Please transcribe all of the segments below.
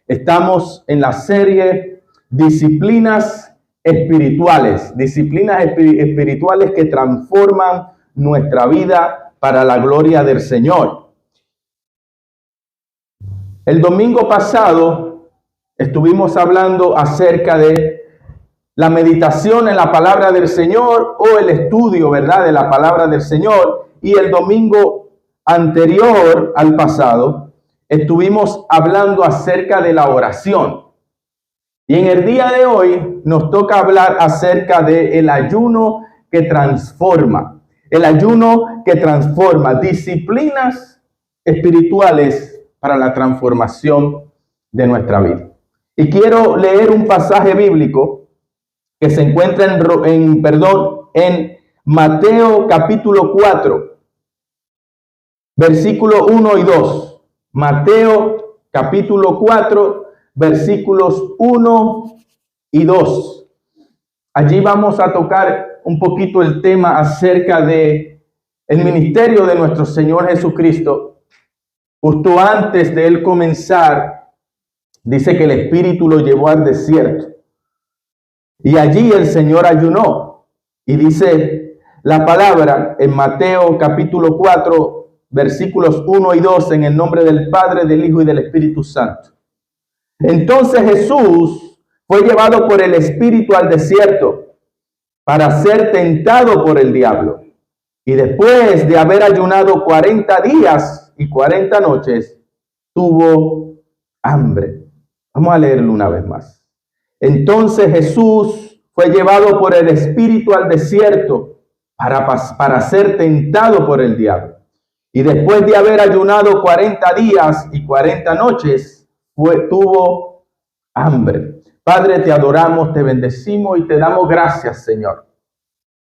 Estamos en la serie Disciplinas Espirituales, espirituales que transforman nuestra vida para la gloria del Señor. El domingo pasado estuvimos hablando acerca de la meditación en la palabra del Señor o el estudio, ¿verdad?, de la palabra del Señor. Y el domingo anterior al pasado estuvimos hablando acerca de la oración. Y en el día de hoy nos toca hablar acerca del ayuno que transforma. El ayuno que transforma. Disciplinas espirituales para la transformación de nuestra vida. Y quiero leer un pasaje bíblico que se encuentra en Mateo capítulo 4, versículo 1 y 2. Mateo capítulo 4, versículos 1 y 2. Allí vamos a tocar un poquito el tema acerca de el ministerio de nuestro Señor Jesucristo. Justo antes de él comenzar, dice que el Espíritu lo llevó al desierto. Y allí el Señor ayunó. Y dice la palabra en Mateo capítulo 4, versículos 1 y 2, en el nombre del Padre, del Hijo y del Espíritu Santo. Entonces Jesús fue llevado por el Espíritu al desierto para ser tentado por el diablo. Y después de haber ayunado 40 días y 40 noches, tuvo hambre. Vamos a leerlo una vez más. Entonces Jesús fue llevado por el Espíritu al desierto para ser tentado por el diablo. Y después de haber ayunado 40 días y 40 noches, tuvo hambre. Padre, te adoramos, te bendecimos y te damos gracias, Señor.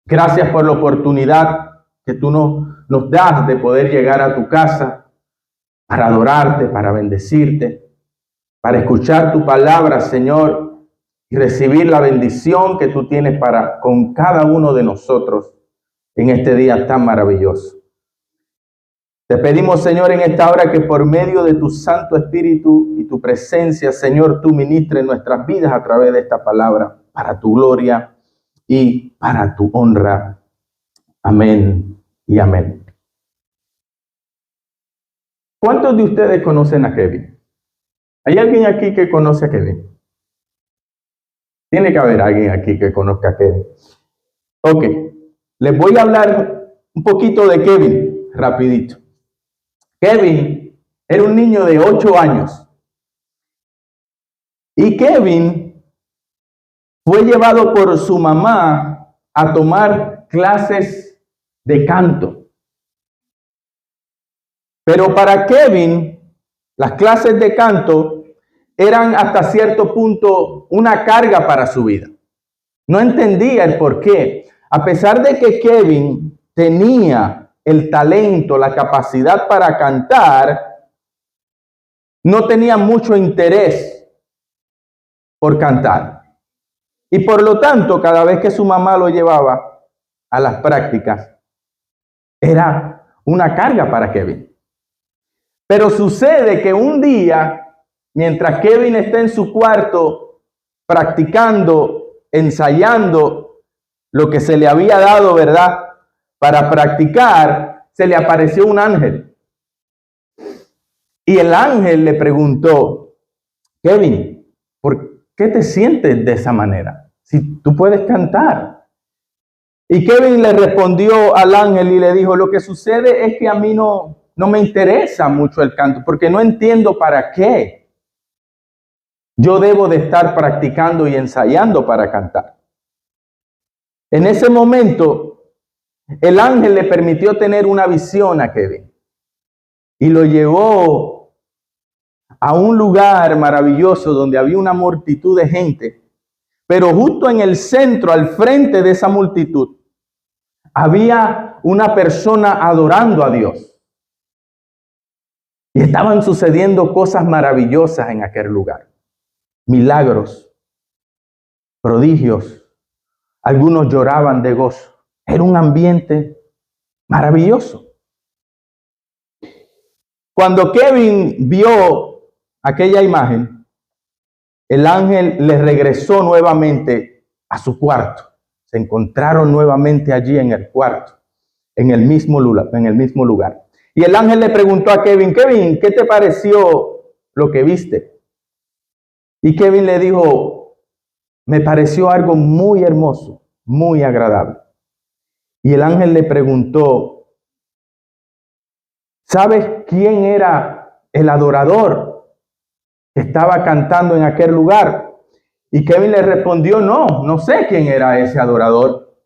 Gracias por la oportunidad que tú nos das de poder llegar a tu casa para adorarte, para bendecirte, para escuchar tu palabra, Señor, y recibir la bendición que tú tienes para con cada uno de nosotros en este día tan maravilloso. Te pedimos, Señor, en esta hora que por medio de tu Santo Espíritu y tu presencia, Señor, tú ministres nuestras vidas a través de esta palabra para tu gloria y para tu honra. Amén y amén. ¿Cuántos de ustedes conocen a Kevin? ¿Hay alguien aquí que conoce a Kevin? Tiene que haber alguien aquí que conozca a Kevin. Ok, les voy a hablar un poquito de Kevin, rapidito. Kevin era un niño de 8 años. Y Kevin fue llevado por su mamá a tomar clases de canto. Pero para Kevin, las clases de canto eran hasta cierto punto una carga para su vida. No entendía el por qué. A pesar de que Kevin tenía el talento, la capacidad para cantar, no tenía mucho interés por cantar. Y por lo tanto, cada vez que su mamá lo llevaba a las prácticas, era una carga para Kevin. Pero sucede que un día, mientras Kevin está en su cuarto practicando, ensayando lo que se le había dado, ¿verdad?, para practicar, se le apareció un ángel. Y el ángel le preguntó: Kevin, ¿por qué te sientes de esa manera? Si tú puedes cantar. Y Kevin le respondió al ángel y le dijo: lo que sucede es que a mí no me interesa mucho el canto, porque no entiendo para qué yo debo de estar practicando y ensayando para cantar. En ese momento, el ángel le permitió tener una visión a Kevin y lo llevó a un lugar maravilloso donde había una multitud de gente, pero justo en el centro, al frente de esa multitud, había una persona adorando a Dios. Y estaban sucediendo cosas maravillosas en aquel lugar. Milagros, prodigios. Algunos lloraban de gozo. Era un ambiente maravilloso. Cuando Kevin vio aquella imagen, el ángel le regresó nuevamente a su cuarto. Se encontraron nuevamente allí en el cuarto, en el mismo lugar. Y el ángel le preguntó a Kevin, Kevin, ¿qué te pareció lo que viste? Y Kevin le dijo, me pareció algo muy hermoso, muy agradable. Y el ángel le preguntó, ¿sabes quién era el adorador que estaba cantando en aquel lugar? Y Kevin le respondió, no sé quién era ese adorador.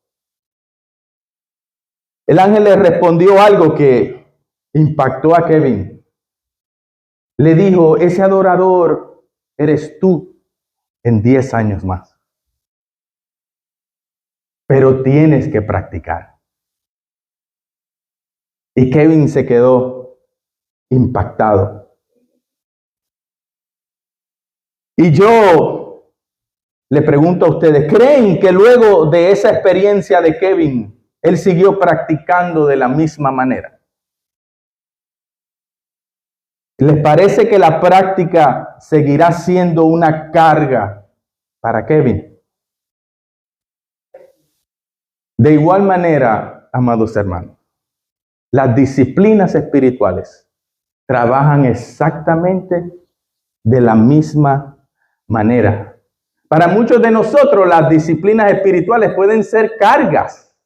El ángel le respondió algo que impactó a Kevin. Le dijo, ese adorador eres tú en 10 años más. Pero tienes que practicar. Y Kevin se quedó impactado. Y yo le pregunto a ustedes, ¿creen que luego de esa experiencia de Kevin, él siguió practicando de la misma manera? ¿Les parece que la práctica seguirá siendo una carga para Kevin? De igual manera, amados hermanos, las disciplinas espirituales trabajan exactamente de la misma manera. Para muchos de nosotros, las disciplinas espirituales pueden ser cargas,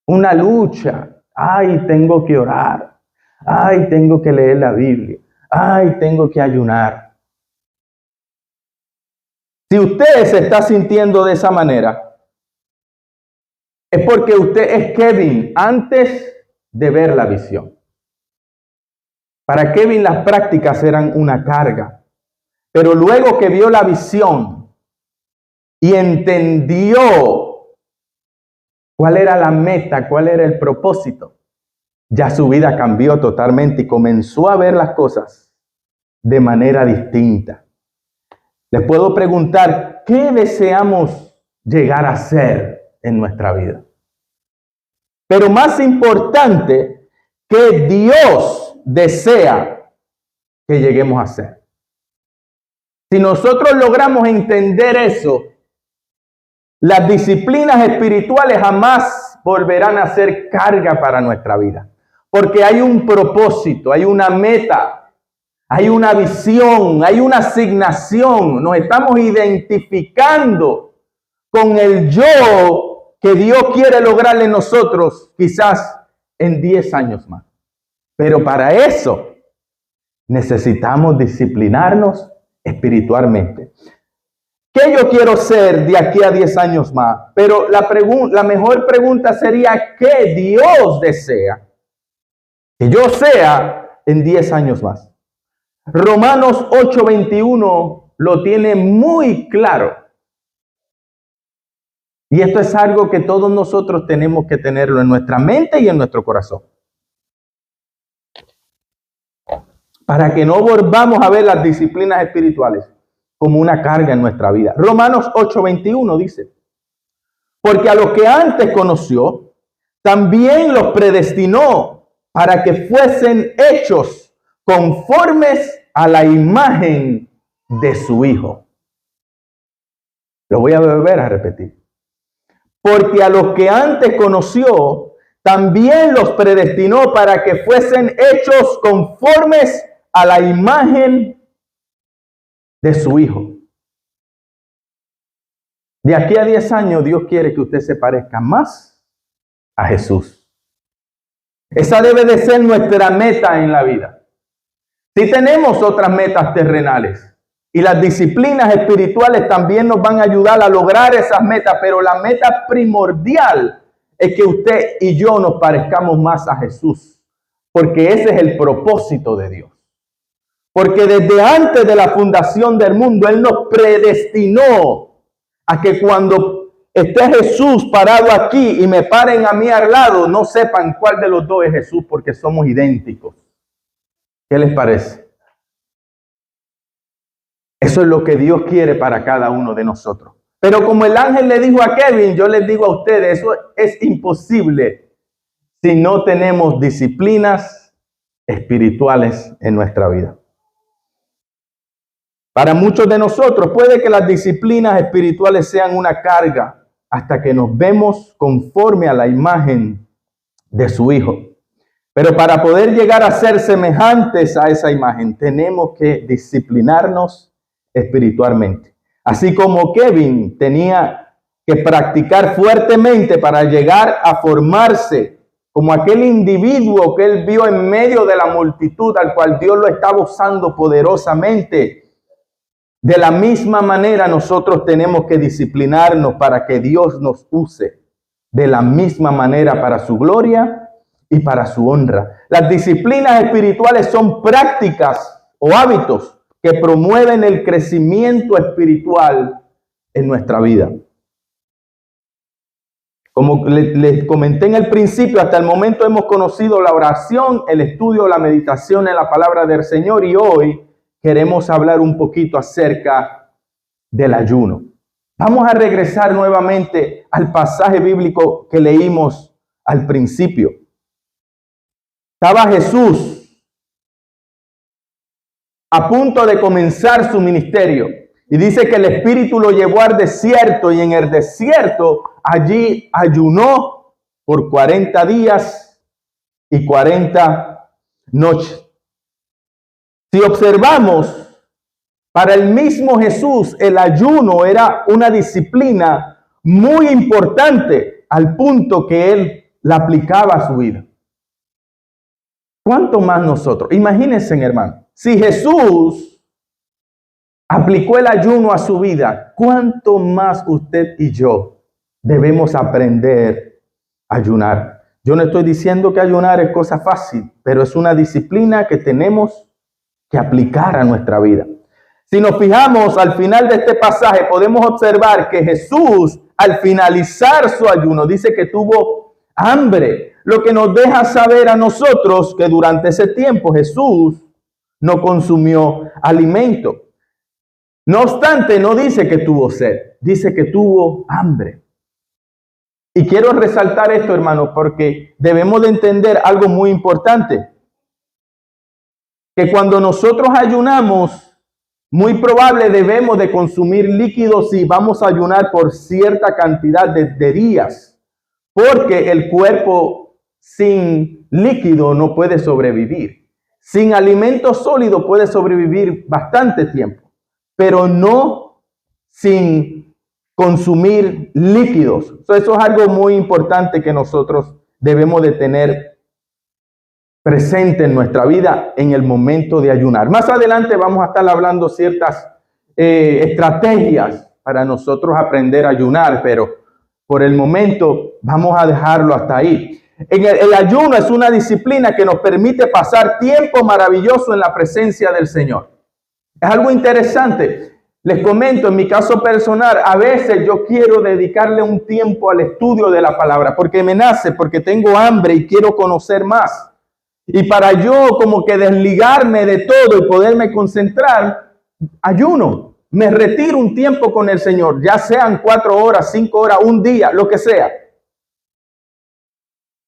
una lucha. Ay, tengo que orar. Ay, tengo que leer la Biblia. Ay, tengo que ayunar. Si usted se está sintiendo de esa manera, es porque usted es Kevin antes de ver la visión. Para Kevin las prácticas eran una carga, pero luego que vio la visión y entendió cuál era la meta, cuál era el propósito, ya su vida cambió totalmente y comenzó a ver las cosas de manera distinta. Les puedo preguntar, ¿qué deseamos llegar a ser en nuestra vida? Pero más importante, ¿qué Dios desea que lleguemos a ser? Si nosotros logramos entender eso, las disciplinas espirituales jamás volverán a ser carga para nuestra vida. Porque hay un propósito, hay una meta, hay una visión, hay una asignación. Nos estamos identificando con el yo que Dios quiere lograr en nosotros quizás en 10 años más. Pero para eso necesitamos disciplinarnos espiritualmente. ¿Qué yo quiero ser de aquí a 10 años más? Pero la mejor pregunta sería, ¿qué Dios desea que yo sea en 10 años más? Romanos 8:21 lo tiene muy claro. Y esto es algo que todos nosotros tenemos que tenerlo en nuestra mente y en nuestro corazón. Para que no volvamos a ver las disciplinas espirituales como una carga en nuestra vida. Romanos 8:21 dice, porque a los que antes conoció, también los predestinó para que fuesen hechos conformes a la imagen de su Hijo. Lo voy a volver a repetir. Porque a los que antes conoció, también los predestinó para que fuesen hechos conformes a la imagen de su Hijo. De aquí a 10 años, Dios quiere que usted se parezca más a Jesús. Esa debe de ser nuestra meta en la vida. Si tenemos otras metas terrenales y las disciplinas espirituales también nos van a ayudar a lograr esas metas, pero la meta primordial es que usted y yo nos parezcamos más a Jesús, porque ese es el propósito de Dios. Porque desde antes de la fundación del mundo, Él nos predestinó a que cuando esté Jesús parado aquí y me paren a mí al lado, no sepan cuál de los dos es Jesús, porque somos idénticos. ¿Qué les parece? Eso es lo que Dios quiere para cada uno de nosotros. Pero como el ángel le dijo a Kevin, yo les digo a ustedes, eso es imposible si no tenemos disciplinas espirituales en nuestra vida. Para muchos de nosotros puede que las disciplinas espirituales sean una carga hasta que nos vemos conforme a la imagen de su Hijo. Pero para poder llegar a ser semejantes a esa imagen, tenemos que disciplinarnos espiritualmente. Así como Kevin tenía que practicar fuertemente para llegar a formarse como aquel individuo que él vio en medio de la multitud, al cual Dios lo estaba usando poderosamente. De la misma manera nosotros tenemos que disciplinarnos para que Dios nos use de la misma manera para su gloria y para su honra. Las disciplinas espirituales son prácticas o hábitos que promueven el crecimiento espiritual en nuestra vida. Como les comenté en el principio, hasta el momento hemos conocido la oración, el estudio, la meditación en la palabra del Señor, y hoy queremos hablar un poquito acerca del ayuno. Vamos a regresar nuevamente al pasaje bíblico que leímos al principio. Estaba Jesús a punto de comenzar su ministerio. Y dice que el Espíritu lo llevó al desierto, y en el desierto allí ayunó por 40 días y 40 noches. Si observamos, para el mismo Jesús el ayuno era una disciplina muy importante al punto que él la aplicaba a su vida. ¿Cuánto más nosotros? Imagínense, hermano, si Jesús aplicó el ayuno a su vida, ¿cuánto más usted y yo debemos aprender a ayunar? Yo no estoy diciendo que ayunar es cosa fácil, pero es una disciplina que tenemos que aplicar a nuestra vida. Si nos fijamos al final de este pasaje, podemos observar que Jesús, al finalizar su ayuno, dice que tuvo hambre, lo que nos deja saber a nosotros que durante ese tiempo Jesús no consumió alimento. No obstante, no dice que tuvo sed, dice que tuvo hambre. Y quiero resaltar esto, hermanos, porque debemos de entender algo muy importante. Que cuando nosotros ayunamos, muy probable debemos de consumir líquidos si vamos a ayunar por cierta cantidad de días. Porque el cuerpo sin líquido no puede sobrevivir. Sin alimento sólido puede sobrevivir bastante tiempo, pero no sin consumir líquidos. Eso es algo muy importante que nosotros debemos de tener presente en nuestra vida en el momento de ayunar. Más adelante vamos a estar hablando ciertas estrategias para nosotros aprender a ayunar, pero por el momento vamos a dejarlo hasta ahí. El ayuno es una disciplina que nos permite pasar tiempo maravilloso en la presencia del Señor. Es algo interesante. Les comento, en mi caso personal, a veces yo quiero dedicarle un tiempo al estudio de la palabra, porque me nace, porque tengo hambre y quiero conocer más. Y para yo como que desligarme de todo y poderme concentrar, ayuno. Me retiro un tiempo con el Señor, ya sean 4 horas, 5 horas, un día, lo que sea.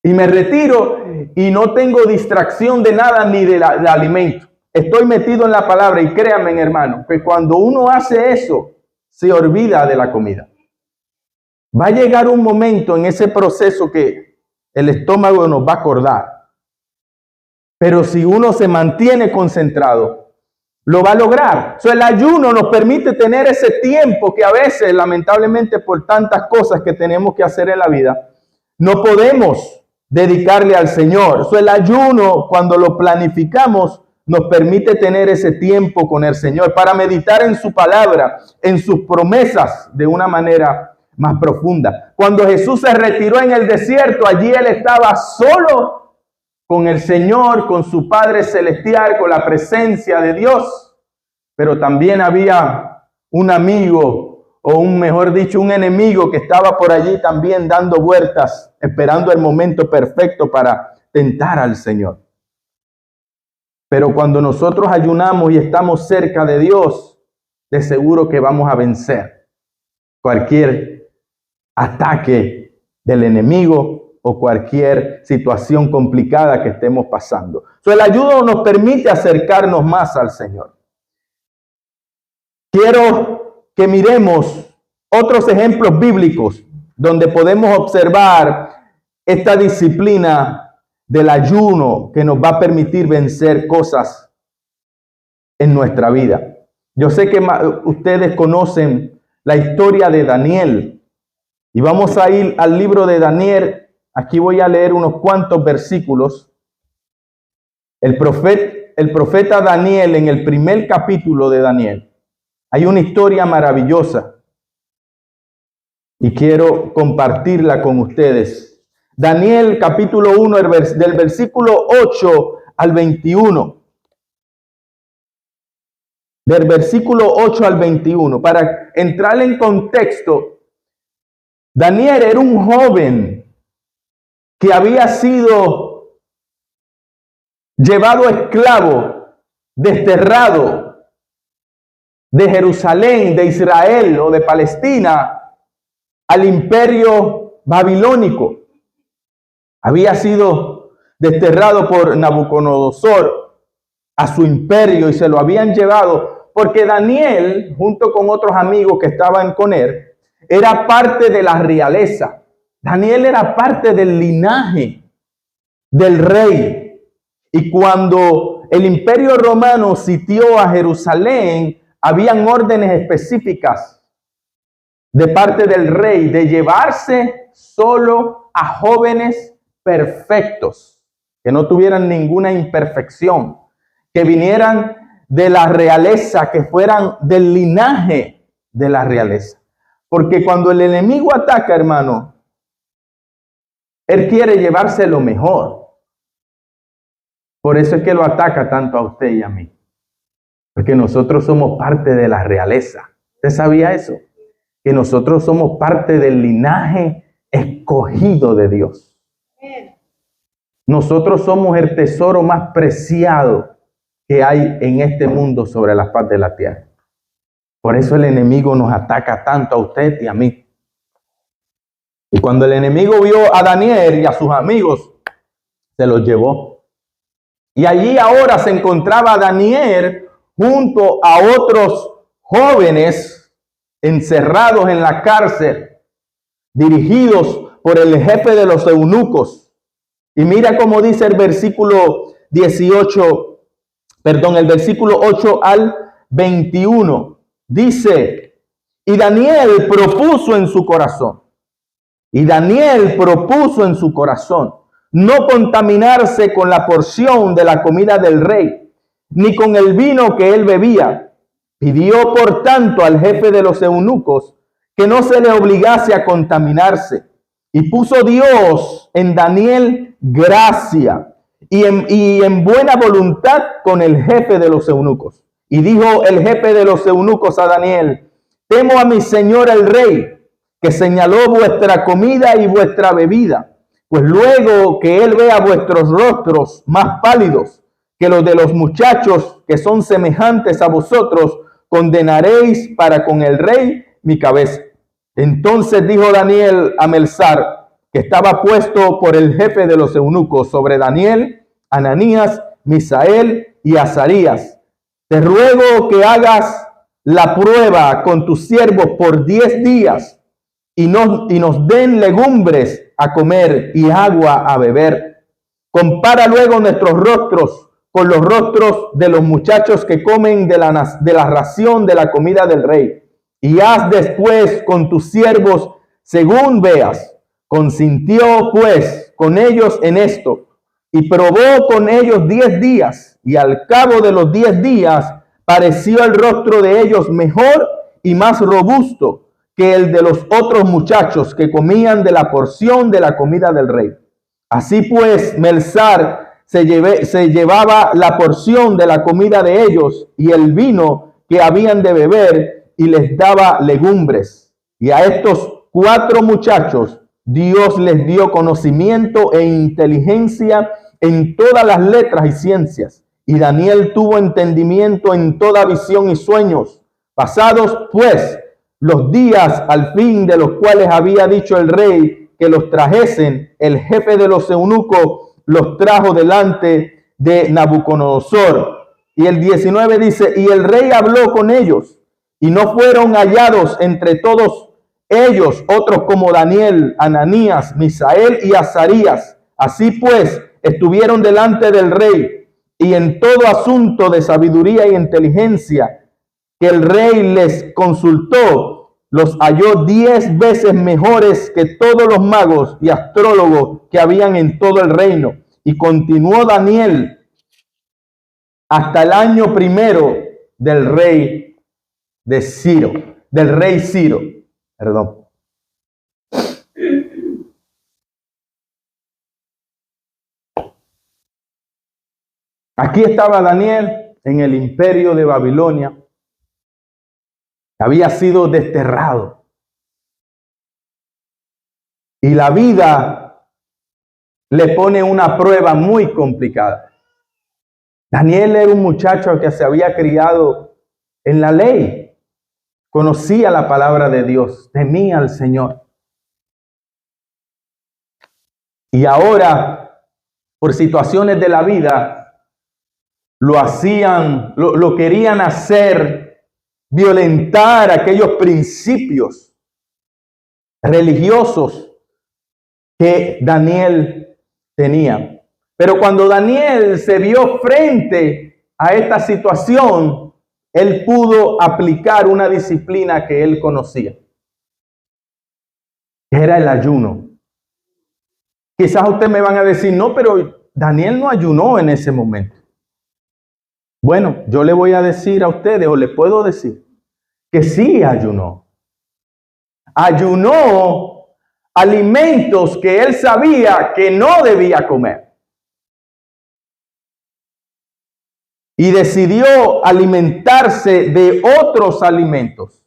Y me retiro y no tengo distracción de nada ni de alimento. Estoy metido en la palabra y créanme, hermano, que cuando uno hace eso, se olvida de la comida. Va a llegar un momento en ese proceso que el estómago nos va a acordar. Pero si uno se mantiene concentrado, lo va a lograr. El ayuno nos permite tener ese tiempo que a veces, lamentablemente, por tantas cosas que tenemos que hacer en la vida, no podemos dedicarle al Señor. El ayuno, cuando lo planificamos, nos permite tener ese tiempo con el Señor para meditar en su palabra, en sus promesas de una manera más profunda. Cuando Jesús se retiró en el desierto, allí él estaba solo con el Señor, con su Padre Celestial, con la presencia de Dios. Pero también había un amigo, o mejor dicho, un enemigo que estaba por allí también dando vueltas, esperando el momento perfecto para tentar al Señor. Pero cuando nosotros ayunamos y estamos cerca de Dios, de seguro que vamos a vencer cualquier ataque del enemigo o cualquier situación complicada que estemos pasando. El ayuno nos permite acercarnos más al Señor. quiero que miremos otros ejemplos bíblicos donde podemos observar esta disciplina del ayuno que nos va a permitir vencer cosas en nuestra vida. Yo sé que ustedes conocen la historia de Daniel y vamos a ir al libro de Daniel. Aquí voy a leer unos cuantos versículos. El profeta Daniel, en el primer capítulo de Daniel, hay una historia maravillosa y quiero compartirla con ustedes. Daniel capítulo 1, del versículo 8 al 21. Del versículo 8 al 21. Para entrar en contexto, Daniel era un joven que había sido llevado esclavo, desterrado de Jerusalén, de Israel o de Palestina al imperio babilónico. Había sido desterrado por Nabucodonosor a su imperio y se lo habían llevado porque Daniel, junto con otros amigos que estaban con él, era parte de la realeza. Daniel era parte del linaje del rey. Y cuando el imperio romano sitió a Jerusalén, habían órdenes específicas de parte del rey de llevarse solo a jóvenes perfectos, que no tuvieran ninguna imperfección, que vinieran de la realeza, que fueran del linaje de la realeza. Porque cuando el enemigo ataca, hermano, él quiere llevarse lo mejor. Por eso es que lo ataca tanto a usted y a mí. Porque nosotros somos parte de la realeza. ¿Usted sabía eso? Que nosotros somos parte del linaje escogido de Dios. Nosotros somos el tesoro más preciado que hay en este mundo sobre la faz de la tierra. Por eso el enemigo nos ataca tanto a usted y a mí. Y cuando el enemigo vio a Daniel y a sus amigos, se los llevó. Y allí ahora se encontraba Daniel junto a otros jóvenes encerrados en la cárcel, dirigidos por el jefe de los eunucos. Y mira cómo dice el versículo 8 al 21. Dice, y Daniel propuso en su corazón no contaminarse con la porción de la comida del rey, ni con el vino que él bebía. Pidió por tanto al jefe de los eunucos que no se le obligase a contaminarse. Y puso Dios en Daniel gracia y en buena voluntad con el jefe de los eunucos. Y dijo el jefe de los eunucos a Daniel, temo a mi señor el rey, que señaló vuestra comida y vuestra bebida, pues luego que él vea vuestros rostros más pálidos que los de los muchachos que son semejantes a vosotros, condenaréis para con el rey mi cabeza. Entonces dijo Daniel a Melzar, que estaba puesto por el jefe de los eunucos sobre Daniel, Ananías, Misael y Azarías, te ruego que hagas la prueba con tus siervos por 10 días y nos den legumbres a comer y agua a beber. Compara luego nuestros rostros con los rostros de los muchachos que comen de la ración de la comida del rey. Y haz después con tus siervos según veas. Consintió pues con ellos en esto y probó con ellos 10 días. Y al cabo de los 10 días pareció el rostro de ellos mejor y más robusto que el de los otros muchachos que comían de la porción de la comida del rey. Así pues, Melzar se llevaba la porción de la comida de ellos y el vino que habían de beber y les daba legumbres. Y a estos 4 muchachos Dios les dio conocimiento e inteligencia en todas las letras y ciencias. Y Daniel tuvo entendimiento en toda visión y sueños. Pasados pues los días al fin de los cuales había dicho el rey que los trajesen, el jefe de los eunucos los trajo delante de Nabucodonosor. Y el 19 dice, y el rey habló con ellos y no fueron hallados entre todos ellos otros como Daniel, Ananías, Misael y Azarías. Así pues, estuvieron delante del rey, y en todo asunto de sabiduría y inteligencia que el rey les consultó, los halló 10 veces mejores que todos los magos y astrólogos que habían en todo el reino. Y continuó Daniel hasta el año primero del rey Ciro, perdón. Aquí estaba Daniel en el imperio de Babilonia. Había sido desterrado. Y la vida le pone una prueba muy complicada. Daniel era un muchacho que se había criado en la ley. Conocía la palabra de Dios, temía al Señor. Y ahora, por situaciones de la vida, lo querían hacer, violentar aquellos principios religiosos que Daniel tenía. Pero cuando Daniel se vio frente a esta situación, él pudo aplicar una disciplina que él conocía. Era el ayuno. Quizás ustedes me van a decir, no, pero Daniel no ayunó en ese momento. Bueno, yo le voy a decir a ustedes, o le puedo decir, que sí ayunó. Ayunó alimentos que él sabía que no debía comer. Y decidió alimentarse de otros alimentos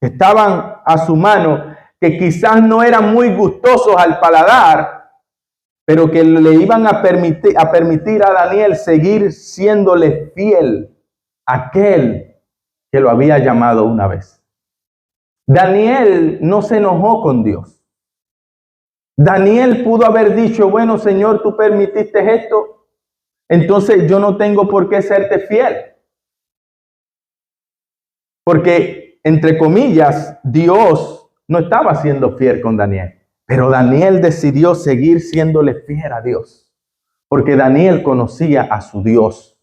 que estaban a su mano, que quizás no eran muy gustosos al paladar, pero que le iban a permitir a Daniel seguir siéndole fiel a aquel que lo había llamado una vez. Daniel no se enojó con Dios. Daniel pudo haber dicho, bueno, Señor, tú permitiste esto, entonces yo no tengo por qué serte fiel. Porque, entre comillas, Dios no estaba siendo fiel con Daniel. Pero Daniel decidió seguir siéndole fiel a Dios, porque Daniel conocía a su Dios.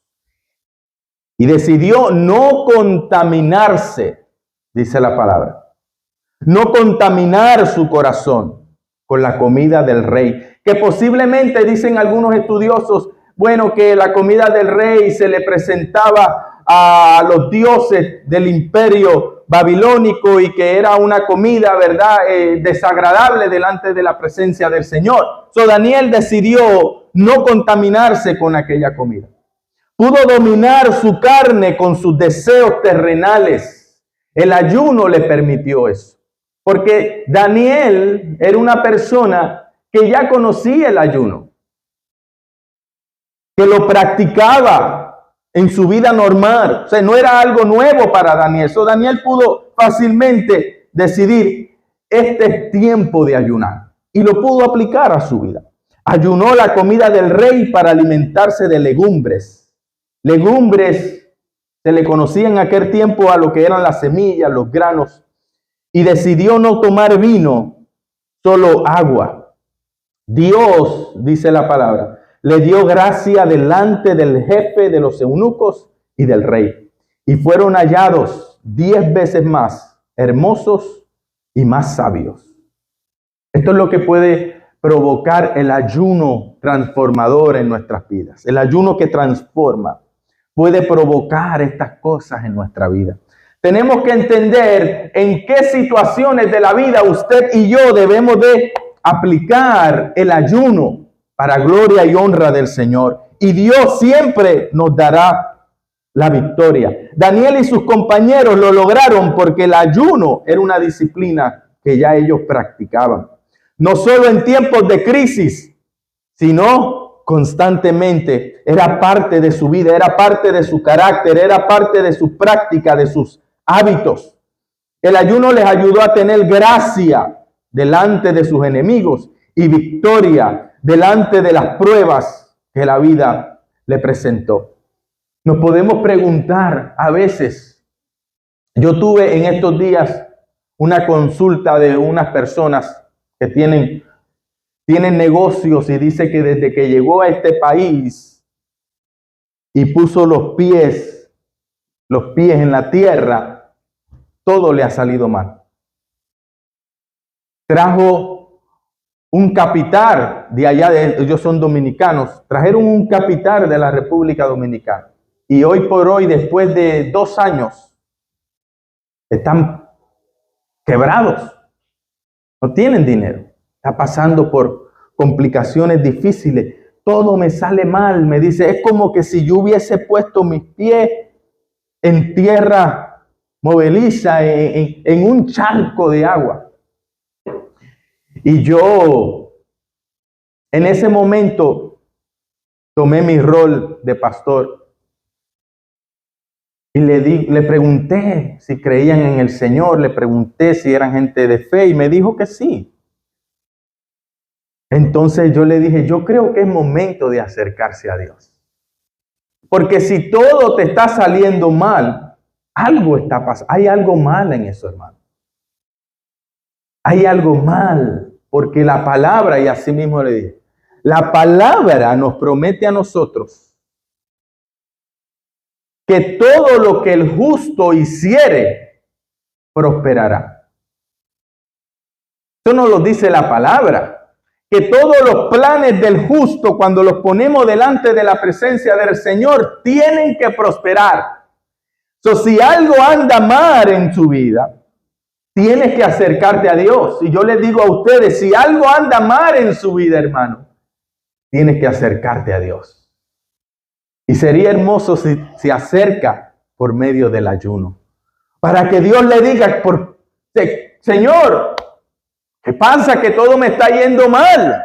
Y decidió no contaminarse, dice la palabra. No contaminar su corazón con la comida del rey. Que posiblemente, dicen algunos estudiosos, bueno, que la comida del rey se le presentaba a los dioses del imperio babilónico y que era una comida, ¿verdad?, desagradable delante de la presencia del Señor. Daniel decidió no contaminarse con aquella comida. Pudo dominar su carne con sus deseos terrenales. El ayuno le permitió eso. Porque Daniel era una persona que ya conocía el ayuno, que lo practicaba en su vida normal. O sea, no era algo nuevo para Daniel. Daniel pudo fácilmente decidir, este es tiempo de ayunar. Y lo pudo aplicar a su vida. Ayunó la comida del rey para alimentarse de legumbres. Legumbres se le conocía en aquel tiempo a lo que eran las semillas, los granos. Y decidió no tomar vino, solo agua. Dios, dice la palabra, le dio gracia delante del jefe de los eunucos y del rey. Y fueron hallados 10 veces más hermosos y más sabios. Esto es lo que puede provocar el ayuno transformador en nuestras vidas. El ayuno que transforma puede provocar estas cosas en nuestra vida. Tenemos que entender en qué situaciones de la vida usted y yo debemos de aplicar el ayuno para gloria y honra del Señor. Y Dios siempre nos dará la victoria. Daniel y sus compañeros lo lograron porque el ayuno era una disciplina que ya ellos practicaban. No solo en tiempos de crisis, sino constantemente. Era parte de su vida, era parte de su carácter, era parte de su práctica, de sus hábitos. El ayuno les ayudó a tener gracia delante de sus enemigos y victoria delante de las pruebas que la vida le presentó. Nos podemos preguntar a veces, Yo tuve en estos días una consulta de unas personas que tienen negocios y dice que desde que llegó a este país y puso los pies en la tierra, todo le ha salido mal. Trajo un capital de allá, ellos son dominicanos, trajeron un capital de la República Dominicana. Y hoy por hoy, después de 2 años, están quebrados. No tienen dinero. Está pasando por complicaciones difíciles. Todo me sale mal. Me dice, es como que si yo hubiese puesto mis pies en tierra movediza, en un charco de agua. Y yo, en ese momento, tomé mi rol de pastor. Y le pregunté si creían en el Señor, le pregunté si eran gente de fe y me dijo que sí. Entonces yo le dije, yo creo que es momento de acercarse a Dios. Porque si todo te está saliendo mal, algo está pasando. Hay algo mal en eso, hermano. Hay algo mal, porque la palabra, y así mismo le dije, la palabra nos promete a nosotros que todo lo que el justo hiciere, prosperará. Eso nos lo dice la palabra, que todos los planes del justo, cuando los ponemos delante de la presencia del Señor, tienen que prosperar. Si algo anda mal en su vida, tienes que acercarte a Dios. Y yo les digo a ustedes, si algo anda mal en su vida, hermano, tienes que acercarte a Dios. Y sería hermoso si se acerca por medio del ayuno. Para que Dios le diga, Señor, ¿qué pasa que todo me está yendo mal?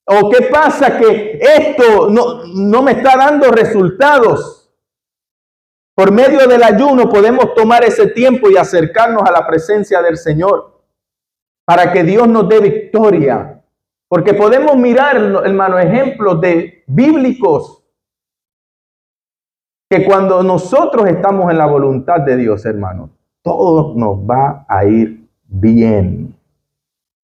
¿O qué pasa que esto no me está dando resultados? Por medio del ayuno podemos tomar ese tiempo y acercarnos a la presencia del Señor. Para que Dios nos dé victoria. Porque podemos mirar, hermano, ejemplos de bíblicos que cuando nosotros estamos en la voluntad de Dios, hermano, todo nos va a ir bien.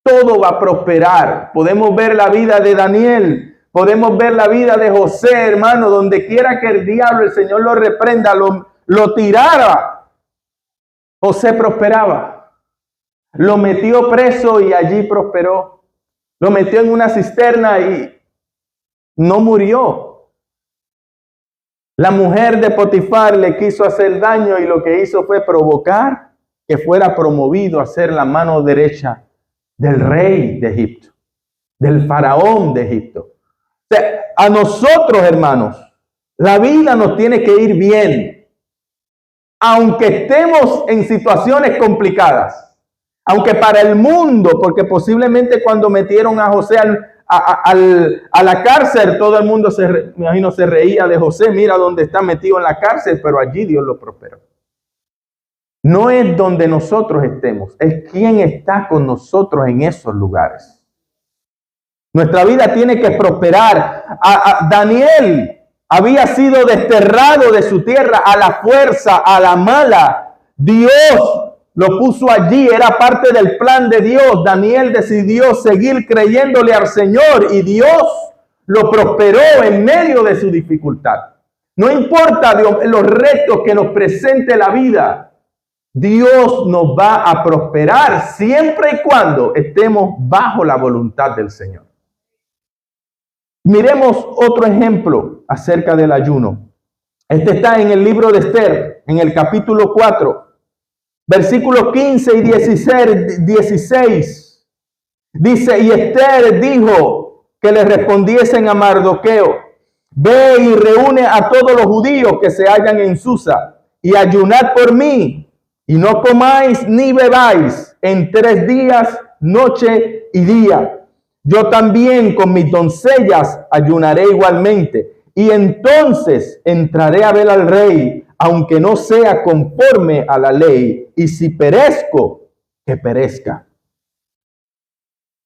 Todo va a prosperar. Podemos ver la vida de Daniel, podemos ver la vida de José, hermano, donde quiera que el diablo, el Señor lo reprenda, lo tirara, José prosperaba. Lo metió preso y allí prosperó. Lo metió en una cisterna y no murió. La mujer de Potifar le quiso hacer daño y lo que hizo fue provocar que fuera promovido a ser la mano derecha del rey de Egipto, del faraón de Egipto. O sea, a nosotros, hermanos, la vida nos tiene que ir bien. Aunque estemos en situaciones complicadas, aunque para el mundo, porque posiblemente cuando metieron a José a la cárcel, todo el mundo me imagino se reía de José, mira dónde está metido en la cárcel, pero allí Dios lo prosperó. No es donde nosotros estemos, es quien está con nosotros en esos lugares. Nuestra vida tiene que prosperar. Daniel había sido desterrado de su tierra a la fuerza, a la mala. Dios lo puso allí, era parte del plan de Dios. Daniel decidió seguir creyéndole al Señor y Dios lo prosperó en medio de su dificultad. No importa los retos que nos presente la vida, Dios nos va a prosperar siempre y cuando estemos bajo la voluntad del Señor. Miremos otro ejemplo acerca del ayuno. Este está en el libro de Esther, en el capítulo 4. Versículos 15 y 16, dice, y Esther dijo que le respondiesen a Mardoqueo, ve y reúne a todos los judíos que se hallan en Susa y ayunad por mí y no comáis ni bebáis en 3 días, noche y día. Yo también con mis doncellas ayunaré igualmente y entonces entraré a ver al rey, aunque no sea conforme a la ley, y si perezco, que perezca.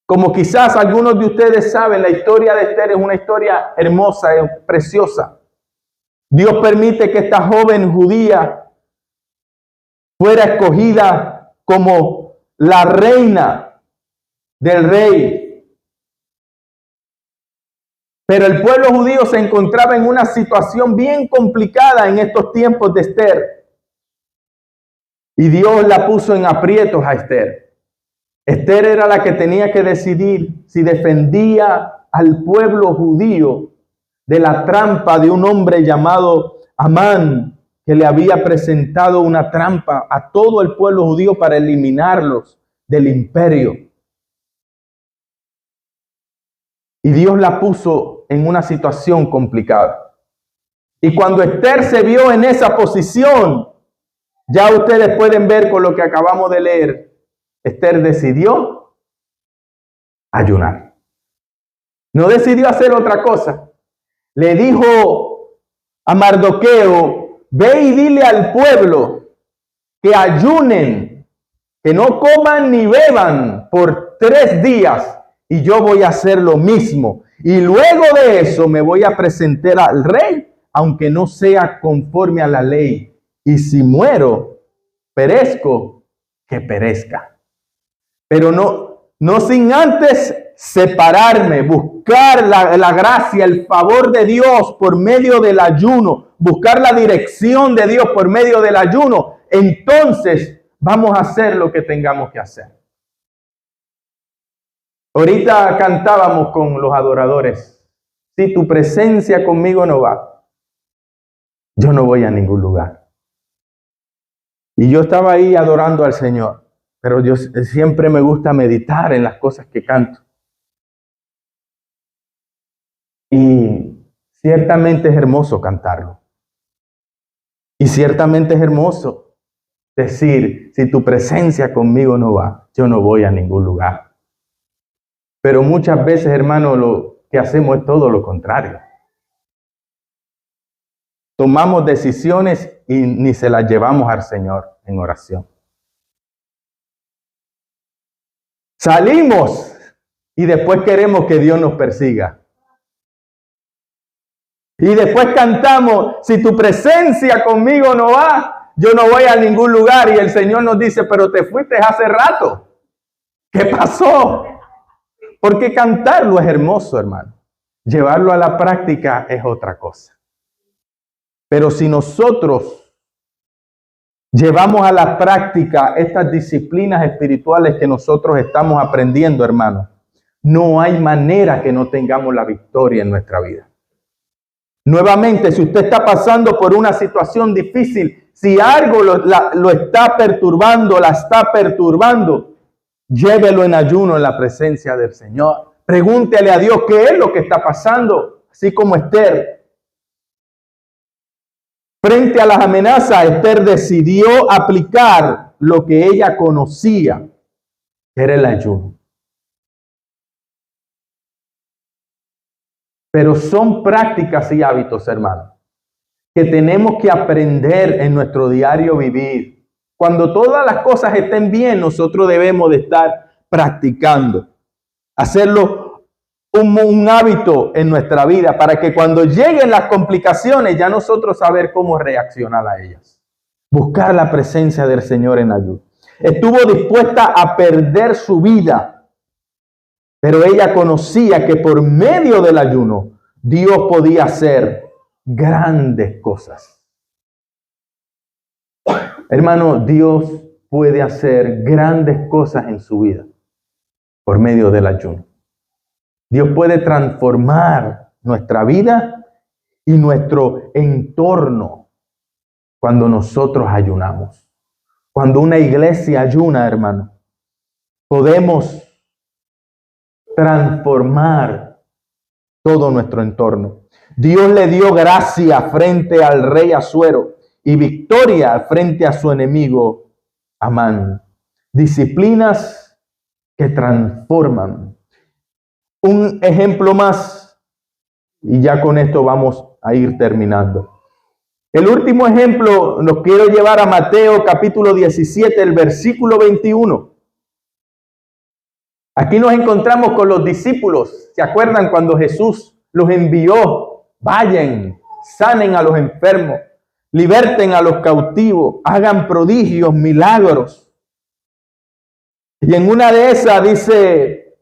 Como quizás algunos de ustedes saben, la historia de Esther es una historia hermosa, es preciosa. Dios permite que esta joven judía fuera escogida como la reina del rey. Pero el pueblo judío se encontraba en una situación bien complicada en estos tiempos de Esther. Y Dios la puso en aprietos a Esther. Esther era la que tenía que decidir si defendía al pueblo judío de la trampa de un hombre llamado Amán, que le había presentado una trampa a todo el pueblo judío para eliminarlos del imperio. Y Dios la puso en una situación complicada. Y cuando Esther se vio en esa posición, ya ustedes pueden ver con lo que acabamos de leer, Esther decidió ayunar. No decidió hacer otra cosa. Le dijo a Mardoqueo, ve y dile al pueblo que ayunen, que no coman ni beban por 3 días, y yo voy a hacer lo mismo. Y luego de eso me voy a presentar al rey, aunque no sea conforme a la ley. Y si muero, perezco, que perezca. Pero no sin antes separarme, buscar la gracia, el favor de Dios por medio del ayuno, buscar la dirección de Dios por medio del ayuno. Entonces vamos a hacer lo que tengamos que hacer. Ahorita cantábamos con los adoradores, si tu presencia conmigo no va, yo no voy a ningún lugar. Y yo estaba ahí adorando al Señor, pero yo siempre me gusta meditar en las cosas que canto. Y ciertamente es hermoso cantarlo. Y ciertamente es hermoso decir, si tu presencia conmigo no va, yo no voy a ningún lugar. Pero muchas veces, hermano, lo que hacemos es todo lo contrario. Tomamos decisiones y ni se las llevamos al Señor en oración. Salimos y después queremos que Dios nos persiga. Y después cantamos, si tu presencia conmigo no va, yo no voy a ningún lugar. Y el Señor nos dice, pero te fuiste hace rato. ¿Qué pasó? Porque cantarlo es hermoso, hermano. Llevarlo a la práctica es otra cosa. Pero si nosotros llevamos a la práctica estas disciplinas espirituales que nosotros estamos aprendiendo, hermano, no hay manera que no tengamos la victoria en nuestra vida. Nuevamente, si usted está pasando por una situación difícil, si algo lo está perturbando, la está perturbando, llévelo en ayuno en la presencia del Señor. Pregúntele a Dios qué es lo que está pasando, así como Esther. Frente a las amenazas, Esther decidió aplicar lo que ella conocía, que era el ayuno. Pero son prácticas y hábitos, hermano, que tenemos que aprender en nuestro diario vivir. Cuando todas las cosas estén bien, nosotros debemos de estar practicando. Hacerlo un hábito en nuestra vida para que cuando lleguen las complicaciones ya nosotros saber cómo reaccionar a ellas. Buscar la presencia del Señor en ayuno. Estuvo dispuesta a perder su vida, pero ella conocía que por medio del ayuno Dios podía hacer grandes cosas. Hermano, Dios puede hacer grandes cosas en su vida por medio del ayuno. Dios puede transformar nuestra vida y nuestro entorno cuando nosotros ayunamos. Cuando una iglesia ayuna, hermano, podemos transformar todo nuestro entorno. Dios le dio gracia frente al rey Asuero y victoria frente a su enemigo Amán. Disciplinas que transforman. Un ejemplo más, y ya con esto vamos a ir terminando. El último ejemplo nos quiero llevar a Mateo capítulo 17, el versículo 21. Aquí nos encontramos con los discípulos. ¿Se acuerdan cuando Jesús los envió? Vayan, sanen a los enfermos, liberten a los cautivos, hagan prodigios, milagros. Y en una de esas dice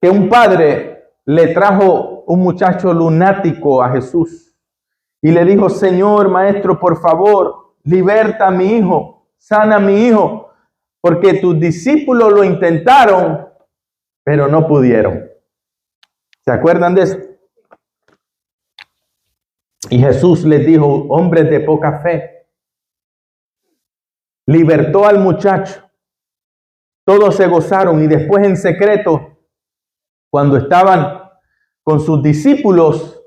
que un padre le trajo un muchacho lunático a Jesús y le dijo: Señor, maestro, por favor, liberta a mi hijo, sana a mi hijo, porque tus discípulos lo intentaron, pero no pudieron. ¿Se acuerdan de eso? Y Jesús les dijo: hombres de poca fe. Libertó al muchacho. Todos se gozaron y después en secreto, cuando estaban con sus discípulos,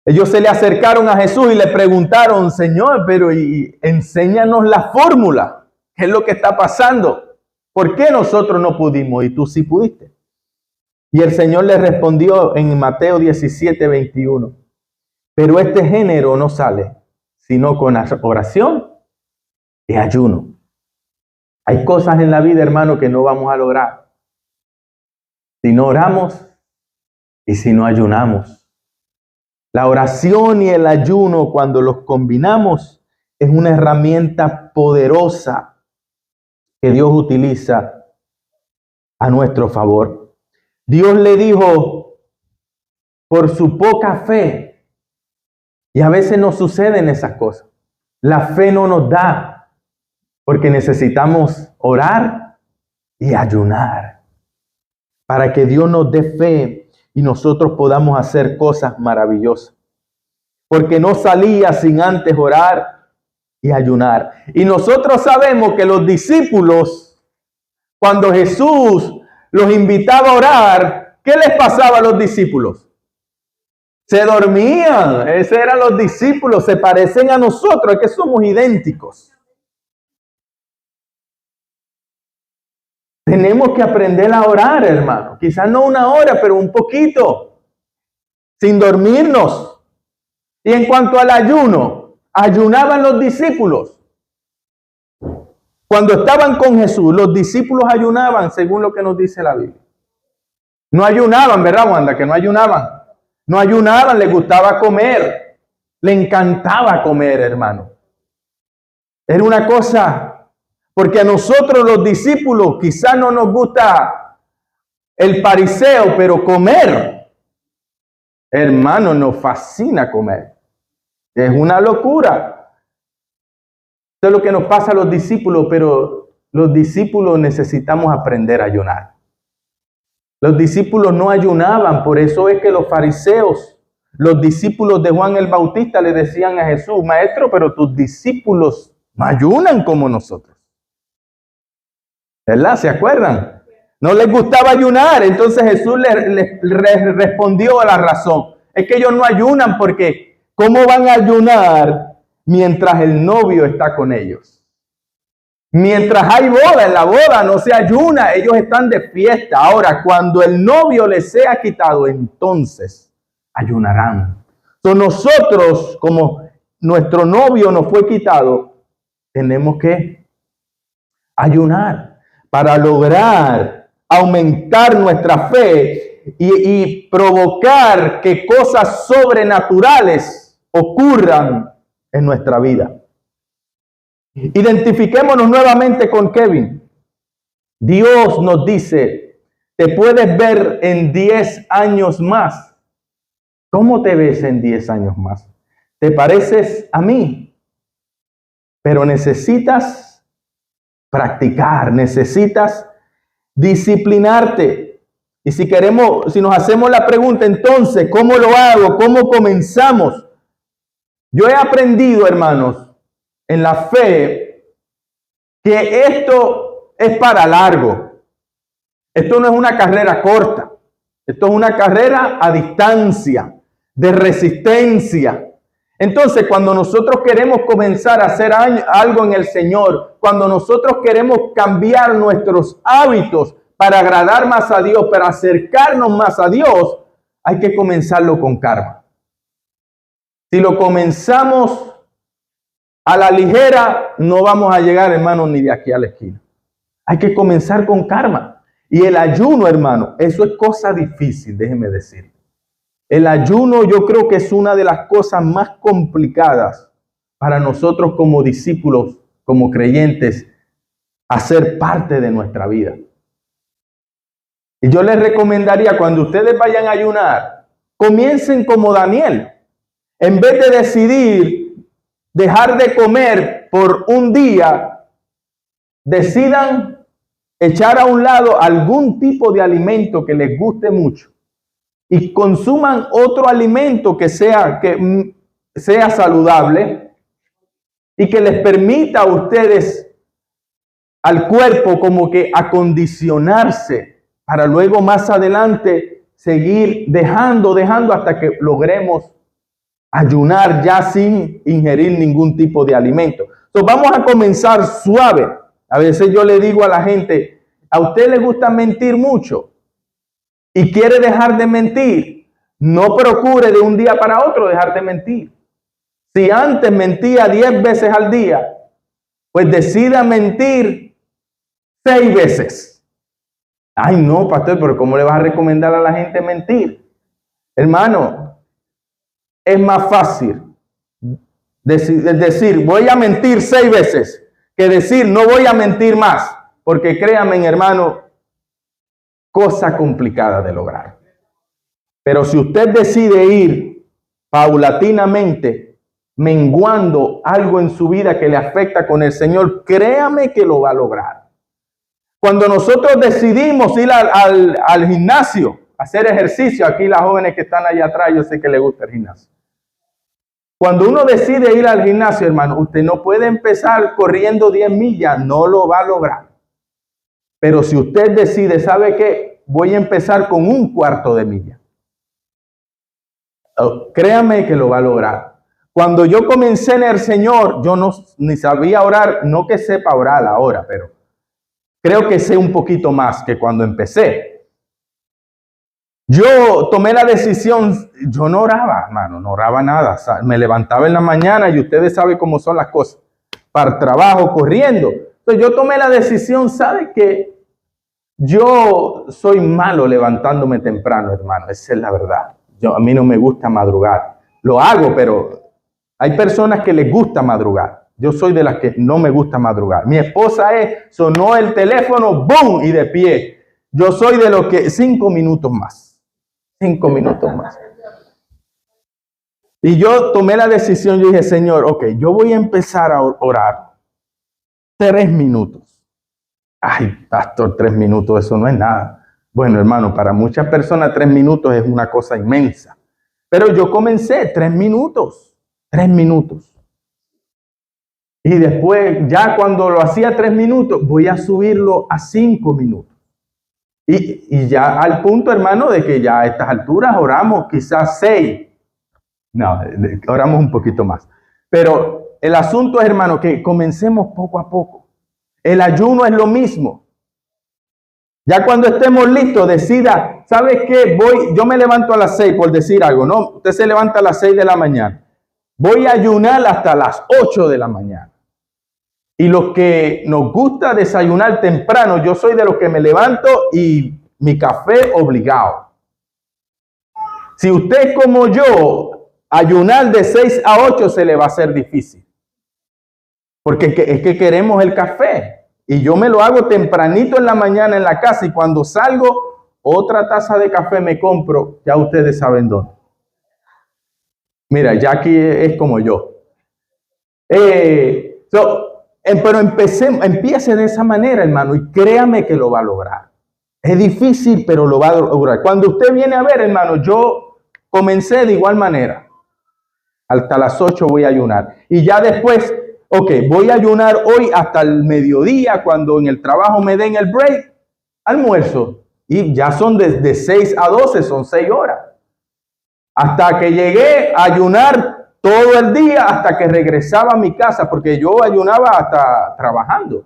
ellos se le acercaron a Jesús y le preguntaron: Señor, pero enséñanos la fórmula. ¿Qué es lo que está pasando? ¿Por qué nosotros no pudimos y tú sí pudiste? Y el Señor le respondió en Mateo 17:21. Pero este género no sale sino con oración y ayuno. Hay cosas en la vida, hermano, que no vamos a lograr si no oramos y si no ayunamos. La oración y el ayuno, cuando los combinamos, es una herramienta poderosa que Dios utiliza a nuestro favor. Dios le dijo: por su poca fe, y a veces nos suceden esas cosas. La fe no nos da, porque necesitamos orar y ayunar para que Dios nos dé fe y nosotros podamos hacer cosas maravillosas. Porque no salía sin antes orar y ayunar. Y nosotros sabemos que los discípulos, cuando Jesús los invitaba a orar, ¿qué les pasaba a los discípulos? Se dormían. Esos eran los discípulos. Se parecen a nosotros, es que somos idénticos. Tenemos que aprender a orar, hermano. Quizás no una hora, pero un poquito. Sin dormirnos. Y en cuanto al ayuno, ayunaban los discípulos. Cuando estaban con Jesús, los discípulos ayunaban según lo que nos dice la Biblia. No ayunaban, ¿verdad, Wanda? Que no ayunaban. No ayunaban, les gustaba comer. Le encantaba comer, hermano. Era una cosa... Porque a nosotros los discípulos quizás no nos gusta el fariseo, pero comer, hermano, nos fascina comer. Es una locura. Eso es lo que nos pasa a los discípulos, pero los discípulos necesitamos aprender a ayunar. Los discípulos no ayunaban, por eso es que los fariseos, los discípulos de Juan el Bautista le decían a Jesús: Maestro, pero tus discípulos no ayunan como nosotros. ¿Verdad? ¿Se acuerdan? No les gustaba ayunar. Entonces Jesús les respondió a la razón. Es que ellos no ayunan porque ¿cómo van a ayunar mientras el novio está con ellos? Mientras hay boda, en la boda no se ayuna. Ellos están de fiesta. Ahora, cuando el novio les sea quitado, entonces ayunarán. Entonces nosotros, como nuestro novio nos fue quitado, tenemos que ayunar para lograr aumentar nuestra fe y provocar que cosas sobrenaturales ocurran en nuestra vida. Identifiquémonos nuevamente con Kevin. Dios nos dice: te puedes ver en 10 años más. ¿Cómo te ves en 10 años más? ¿Te pareces a mí? Pero necesitas practicar, necesitas disciplinarte. Y si nos hacemos la pregunta, entonces, ¿cómo lo hago? ¿Cómo comenzamos? Yo he aprendido, hermanos, en la fe, que esto es para largo. Esto no es una carrera corta. Esto es una carrera a distancia, de resistencia. Entonces, cuando nosotros queremos comenzar a hacer algo en el Señor, cuando nosotros queremos cambiar nuestros hábitos para agradar más a Dios, para acercarnos más a Dios, hay que comenzarlo con calma. Si lo comenzamos a la ligera, no vamos a llegar, hermano, ni de aquí a la esquina. Hay que comenzar con calma. Y el ayuno, hermano, eso es cosa difícil, déjeme decir. El ayuno yo creo que es una de las cosas más complicadas para nosotros como discípulos, como creyentes, hacer parte de nuestra vida. Y yo les recomendaría, cuando ustedes vayan a ayunar, comiencen como Daniel. En vez de decidir dejar de comer por un día, decidan echar a un lado algún tipo de alimento que les guste mucho y consuman otro alimento que sea saludable y que les permita a ustedes, al cuerpo, como que acondicionarse para luego más adelante seguir dejando hasta que logremos ayunar ya sin ingerir ningún tipo de alimento. Entonces vamos a comenzar suave. A veces yo le digo a la gente, ¿a usted le gusta mentir mucho y quiere dejar de mentir? No procure de un día para otro dejar de mentir. Si antes mentía 10 veces al día, pues decida mentir 6 veces. Ay, no, pastor, pero ¿cómo le vas a recomendar a la gente mentir? Hermano, es más fácil decir voy a mentir 6 veces que decir no voy a mentir más. Porque créanme, hermano, cosa complicada de lograr. Pero si usted decide ir paulatinamente, menguando algo en su vida que le afecta con el Señor, créame que lo va a lograr. Cuando nosotros decidimos ir al gimnasio, hacer ejercicio, aquí las jóvenes que están allá atrás, yo sé que les gusta el gimnasio. Cuando uno decide ir al gimnasio, hermano, usted no puede empezar corriendo 10 millas, no lo va a lograr. Pero si usted decide, ¿sabe qué? Voy a empezar con 1/4 de milla. Créame que lo va a lograr. Cuando yo comencé en el Señor, yo ni sabía orar, no que sepa orar ahora, pero creo que sé un poquito más que cuando empecé. Yo tomé la decisión, yo no oraba, hermano, no oraba nada. Me levantaba en la mañana y ustedes saben cómo son las cosas. Para el trabajo, corriendo. Entonces yo tomé la decisión, ¿sabe qué? Yo soy malo levantándome temprano, hermano, esa es la verdad. A mí no me gusta madrugar. Lo hago, pero hay personas que les gusta madrugar. Yo soy de las que no me gusta madrugar. Mi esposa sonó el teléfono, ¡boom! Y de pie. Yo soy de los que 5 minutos más. 5 minutos más. Y yo tomé la decisión, yo dije, Señor, ok, yo voy a empezar a orar 3 minutos. Ay, pastor, 3 minutos, eso no es nada. Bueno, hermano, para muchas personas 3 minutos es una cosa inmensa. Pero yo comencé 3 minutos. 3 minutos. Y después, ya cuando lo hacía 3 minutos, voy a subirlo a 5 minutos. Y ya al punto, hermano, de que ya a estas alturas oramos quizás 6. No, oramos un poquito más. Pero el asunto es, hermano, que comencemos poco a poco. El ayuno es lo mismo. Ya cuando estemos listos, decida, ¿sabes qué? Yo me levanto a las 6 por decir algo, ¿no? Usted se levanta a las 6 de la mañana. Voy a ayunar hasta las 8 de la mañana. Y los que nos gusta desayunar temprano, yo soy de los que me levanto y mi café obligado. Si usted es como yo, ayunar de 6 a 8 se le va a hacer difícil. Porque es que queremos el café. Y yo me lo hago tempranito en la mañana en la casa y cuando salgo, otra taza de café me compro, ya ustedes saben dónde. Mira, Jackie es como yo. Pero empiece de esa manera, hermano, y créame que lo va a lograr. Es difícil, pero lo va a lograr. Cuando usted viene a ver, hermano, yo comencé de igual manera. Hasta las 8 voy a ayunar. Y ya después, ok, voy a ayunar hoy hasta el mediodía, cuando en el trabajo me den el break, almuerzo. Y ya son de 6 a 12, son 6 horas. Hasta que llegué a ayunar todo el día, hasta que regresaba a mi casa, porque yo ayunaba hasta trabajando.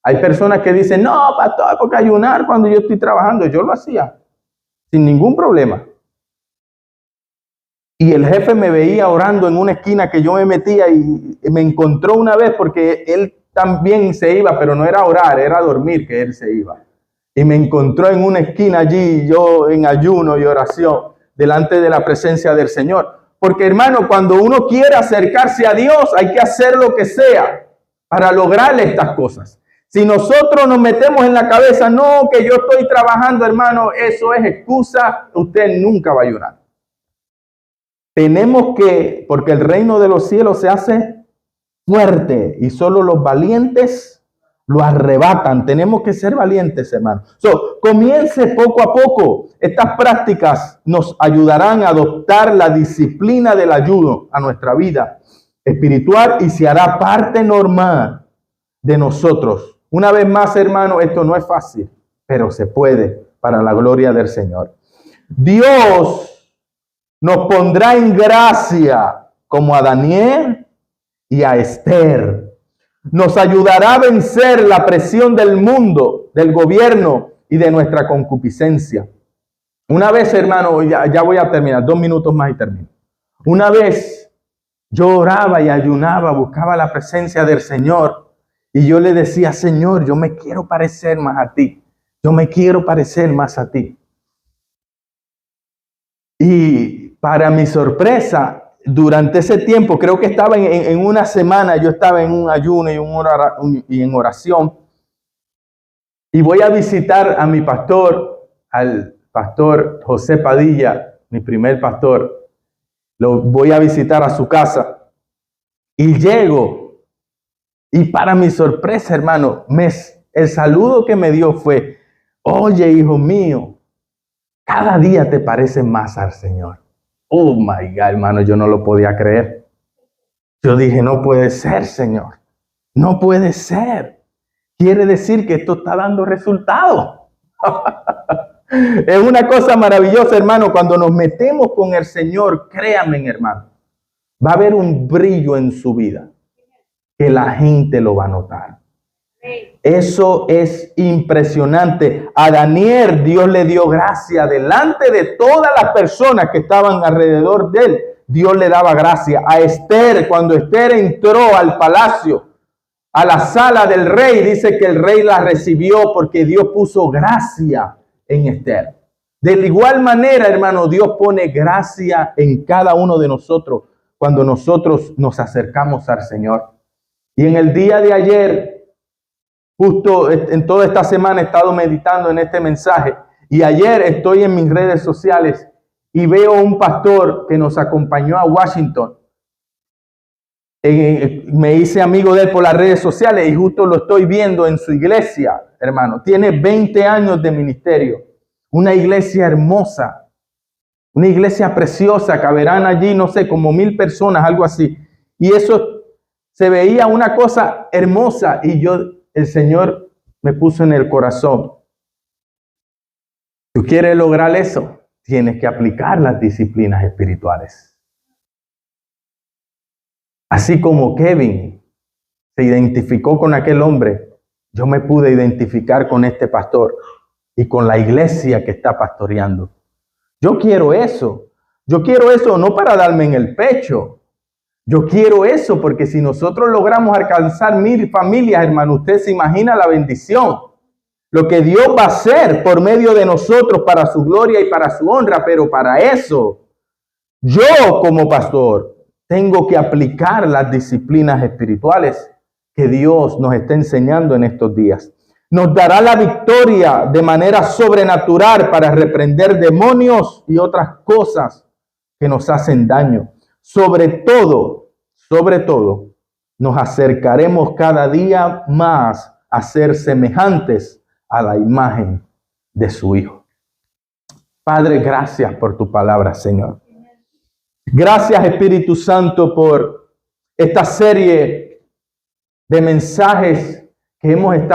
Hay personas que dicen, no, pastor, porque ayunar cuando yo estoy trabajando. Yo lo hacía sin ningún problema. Y el jefe me veía orando en una esquina que yo me metía y me encontró una vez porque él también se iba, pero no era orar, era dormir que él se iba. Y me encontró en una esquina allí, yo en ayuno y oración. delante de la presencia del Señor. Porque, hermano, cuando uno quiere acercarse a Dios, hay que hacer lo que sea para lograr estas cosas. Si nosotros nos metemos en la cabeza, no, que yo estoy trabajando, hermano, eso es excusa, usted nunca va a ayunar. Tenemos que, porque el reino de los cielos se hace fuerte y solo los valientes lo arrebatan. Tenemos que ser valientes, hermano. Comience poco a poco. Estas prácticas nos ayudarán a adoptar la disciplina del ayuno a nuestra vida espiritual y se hará parte normal de nosotros. Una vez más, hermano, esto no es fácil, pero se puede para la gloria del Señor. Dios nos pondrá en gracia como a Daniel y a Esther. Nos ayudará a vencer la presión del mundo, del gobierno y de nuestra concupiscencia. Una vez, hermano, ya voy a terminar, 2 minutos más y termino. Una vez yo oraba y ayunaba, buscaba la presencia del Señor y yo le decía, Señor, yo me quiero parecer más a ti. Yo me quiero parecer más a ti. Y para mi sorpresa, durante ese tiempo, creo que estaba en una semana, yo estaba en un ayuno y en oración. Y voy a visitar a mi pastor, al pastor José Padilla, mi primer pastor. Lo voy a visitar a su casa. Y llego. Y para mi sorpresa, hermano, el saludo que me dio fue, oye, hijo mío, cada día te pareces más al Señor. Oh my God, hermano, yo no lo podía creer. Yo dije, no puede ser, Señor. No puede ser. Quiere decir que esto está dando resultados. Es una cosa maravillosa, hermano. Cuando nos metemos con el Señor, créanme, hermano, va a haber un brillo en su vida que la gente lo va a notar. Eso es impresionante. A Daniel Dios le dio gracia delante de todas las personas que estaban alrededor de él. Dios le daba gracia. A Esther, cuando Esther entró al palacio, a la sala del rey, dice que el rey la recibió porque Dios puso gracia en Esther. De igual manera, hermano, Dios pone gracia en cada uno de nosotros cuando nosotros nos acercamos al Señor. Y en el día de ayer, justo en toda esta semana he estado meditando en este mensaje y ayer estoy en mis redes sociales y veo un pastor que nos acompañó a Washington. Me hice amigo de él por las redes sociales y justo lo estoy viendo en su iglesia, hermano. Tiene 20 años de ministerio. Una iglesia hermosa, una iglesia preciosa, caberán allí, no sé, como 1000 personas, algo así. Y eso se veía una cosa hermosa y el Señor me puso en el corazón. ¿Tú quieres lograr eso? Tienes que aplicar las disciplinas espirituales. Así como Kevin se identificó con aquel hombre, yo me pude identificar con este pastor y con la iglesia que está pastoreando. Yo quiero eso. Yo quiero eso no para darme en el pecho. Yo quiero eso porque si nosotros logramos alcanzar 1000 familias, hermano, usted se imagina la bendición. Lo que Dios va a hacer por medio de nosotros para su gloria y para su honra. Pero para eso, yo como pastor tengo que aplicar las disciplinas espirituales que Dios nos está enseñando en estos días. Nos dará la victoria de manera sobrenatural para reprender demonios y otras cosas que nos hacen daño. Sobre todo, nos acercaremos cada día más a ser semejantes a la imagen de su Hijo. Padre, gracias por tu palabra, Señor. Gracias, Espíritu Santo, por esta serie de mensajes que hemos estado